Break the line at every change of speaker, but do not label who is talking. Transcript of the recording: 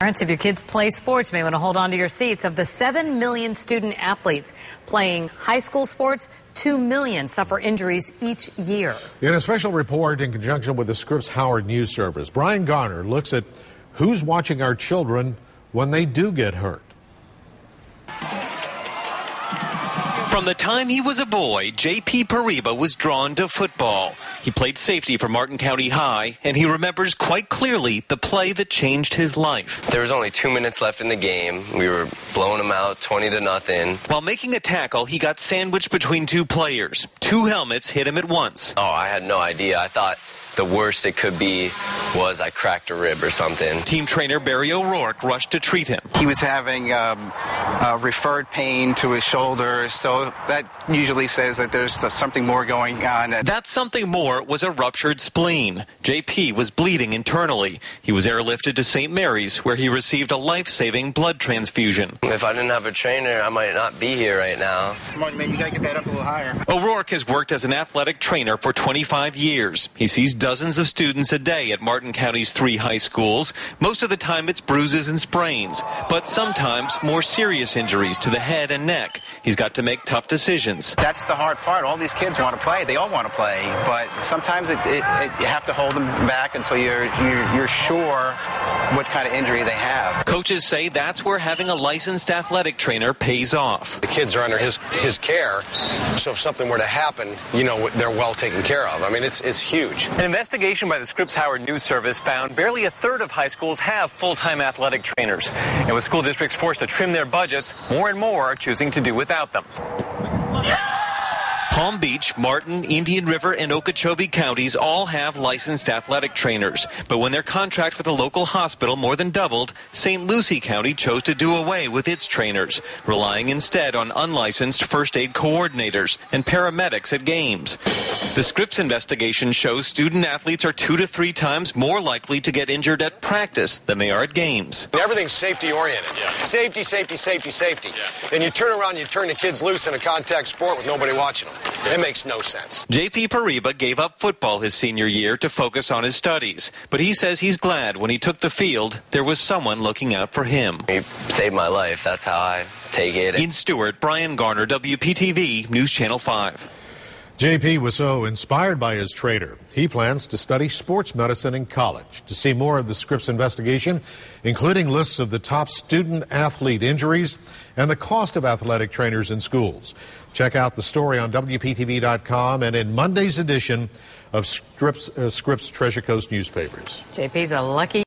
Parents, if your kids play sports, you may want to hold on to your seats. Of the 7 million student athletes playing high school sports, 2 million suffer injuries each year.
In a special report in conjunction with the Scripps Howard News Service, Brian Garner looks at who's watching our children when they do get hurt.
From the time he was a boy, J.P. Pariba was drawn to football. He played safety for Martin County High, and he remembers quite clearly the play that changed his life.
There was only 2 minutes left in the game. We were blowing them out 20-0.
While making a tackle, he got sandwiched between two players. Two helmets hit him at once.
Oh, I had no idea. I thought the worst it could be was I cracked a rib or something.
Team trainer Barry O'Rourke rushed to treat him.
He was having referred pain to his shoulder, so that usually says that there's something more going on.
That something more was a ruptured spleen. JP was bleeding internally. He was airlifted to St. Mary's, where he received a life-saving blood transfusion.
If I didn't have a trainer, I might not be here right now.
Come on, man, you got to get that up a little higher.
O'Rourke has worked as an athletic trainer for 25 years. He sees dozens of students a day at Martin County's 3 high schools. Most of the time it's bruises and sprains, but sometimes more serious injuries to the head and neck. He's got to make tough decisions.
That's the hard part. All these kids want to play. They all want to play, but sometimes you have to hold them back until you're sure what kind of injury they have.
Coaches say that's where having a licensed athletic trainer pays off.
The kids are under his care, so if something were to happen, you know, they're well taken care of. I mean, it's huge.
An investigation by the Scripps Howard News Service found barely a third of high schools have full-time athletic trainers. And with school districts forced to trim their budgets, more and more are choosing to do without them.
Palm Beach, Martin, Indian River, and Okeechobee counties all have licensed athletic trainers. But when their contract with a local hospital more than doubled, St. Lucie County chose to do away with its trainers, relying instead on unlicensed first aid coordinators and paramedics at games. The Scripps investigation shows student athletes are 2 to 3 times more likely to get injured at practice than they are at games.
Everything's safety-oriented. Yeah. Safety, safety, safety, safety. Yeah. Then you turn around and you turn the kids loose in a contact sport with nobody watching them. It makes no sense.
J.P. Pariba gave up football his senior year to focus on his studies. But he says he's glad when he took the field, there was someone looking out for him.
He saved my life. That's how I take it.
In Stewart, Brian Garner, WPTV, News Channel 5.
JP was so inspired by his trainer, he plans to study sports medicine in college. To see more of the Scripps investigation, including lists of the top student-athlete injuries and the cost of athletic trainers in schools, check out the story on WPTV.com and in Monday's edition of Scripps Treasure Coast newspapers.
JP's a lucky